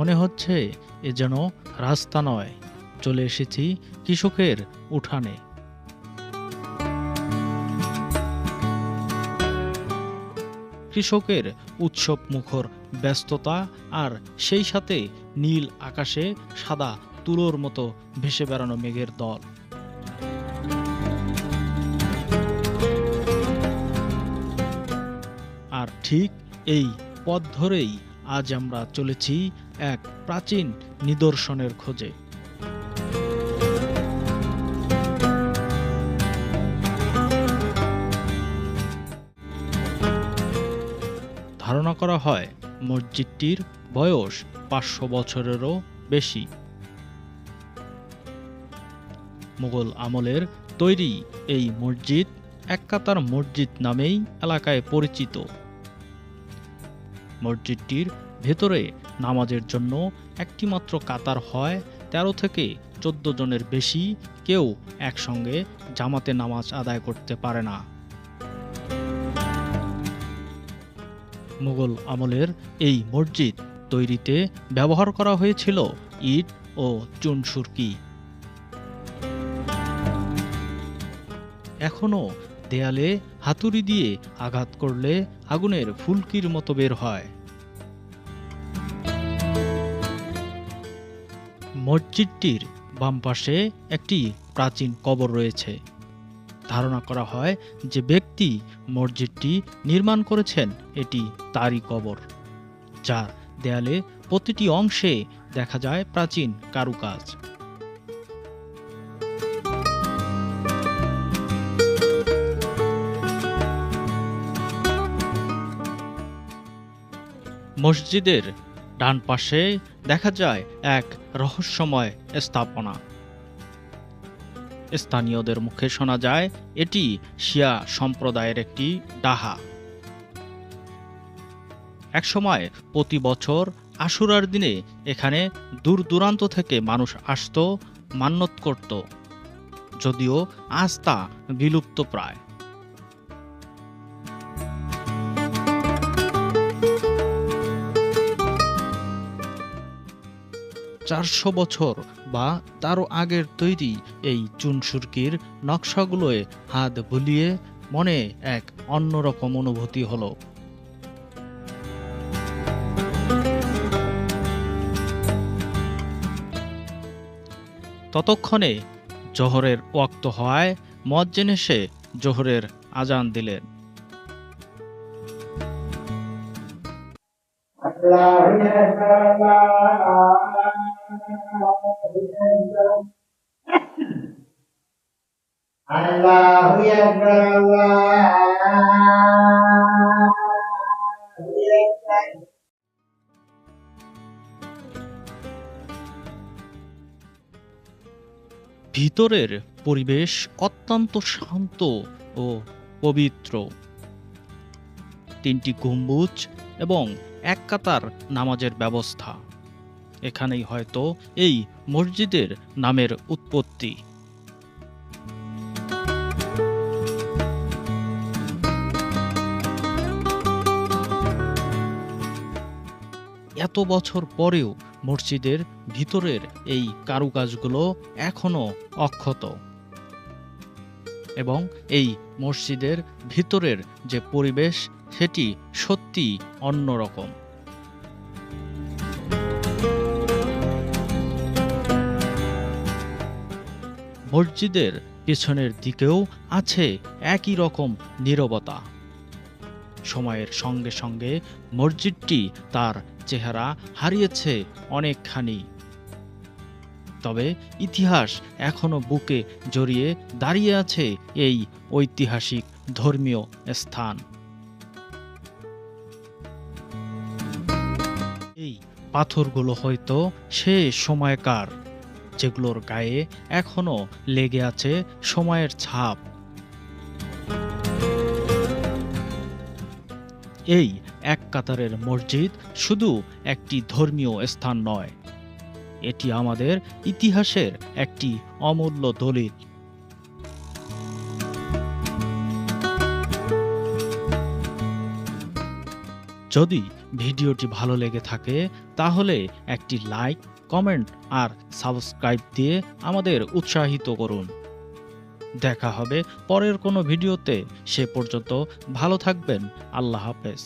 মনে হচ্ছে এ যেন রাস্তা নয়, চলে এসেছি কৃষকের উঠানে। কৃষকের উৎসব মুখর ব্যস্ততা, আর সেই সাথে নীল আকাশে সাদা তুলোর মতো ভেসে বেড়ানো মেঘের দল। আর ঠিক এই পথ ধরেই আজ আমরা চলেছি এক প্রাচীন নিদর্শনের খোঁজে। ধারণা করা হয় মসজিদটির বয়স ৫০০ বছরেরও বেশি। মুঘল আমলের তৈরি এই মসজিদ এক কাতার মসজিদ নামেই এলাকায় পরিচিত। মসজিদটির ভেতরে নামাজের জন্য একটিমাত্র কাতার হয়, ১৩ থেকে ১৪ জনের বেশি কেউ একসঙ্গে জামাতে নামাজ আদায় করতে পারে না। মুঘল আমলের এই মসজিদ তৈরিতে ব্যবহার করা হয়েছিল ইট ও চুন-সুরকি। এখনো দেয়ালে হাতুড়ি দিয়ে আঘাত করলে আগুনের ফুলকির মতো বের হয়। মসজিদটির বাম পাশে একটি প্রাচীন কবর রয়েছে। ধারণা করা হয় যে ব্যক্তি মসজিদটি নির্মাণ করেছেন এটি তারই কবর, যার দেয়ালে প্রতিটি অংশে দেখা যায় প্রাচীন কারুকাজ। মসজিদের ডান পাশে দেখা যায় এক রহস্যময় স্থাপনা। স্থানীয়দের মুখে শোনা যায় এটি শিয়া সম্প্রদায়ের একটি ডাহা। একসময় প্রতি বছর আশুরার দিনে এখানে দূর দূরান্ত থেকে মানুষ আসতো, মান্যত করত, যদিও আজ তা বিলুপ্ত প্রায়। ৪০০ বছর বা তারও আগের তৈরি এই চুন-সুরকির নকশাগুলোয় হাত বুলিয়ে মনে এক অন্যরকম অনুভূতি হলো। ততক্ষণে জোহরের ওয়াক্ত হওয়ায় মুয়াজ্জিন এসে জোহরের আজান দিলেন। ভিতরের পরিবেশ অত্যন্ত শান্ত ও পবিত্র। ৩টি গম্বুজ এবং এক কাতার নামাজের ব্যবস্থা। এখানেই হয়তো এই মসজিদের নামের উৎপত্তি। এত বছর পরেও মসজিদের ভিতরের এই কারুকাজগুলো এখনো অক্ষত, এবং এই মসজিদের ভিতরের যে পরিবেশ সেটি সত্যি অন্যরকম। মসজিদের পেছনের দিকেও আছে একই রকম নীরবতা। সময়ের সঙ্গে সঙ্গে মসজিদটি তার চেহারা হারিয়েছে অনেকখানি, তবে ইতিহাস এখনো বুকে জড়িয়ে দাঁড়িয়ে আছে এই ঐতিহাসিক ধর্মীয় স্থান। এই পাথরগুলো হয়তো সে সময়কার, যেগুলোর গায়ে এখনো লেগে আছে সময়ের ছাপ। এই এক কাতারের মসজিদ শুধু একটি ধর্মীয় স্থান নয়, এটি আমাদের ইতিহাসের একটি অমূল্য দলিল। যদি ভিডিওটি ভালো লেগে থাকে তাহলে একটি লাইক, কমেন্ট আর সাবস্ক্রাইব দিয়ে আমাদের উৎসাহিত করুন। দেখা হবে পরের কোনো ভিডিওতে। সে পর্যন্ত ভালো থাকবেন। আল্লাহ হাফেজ।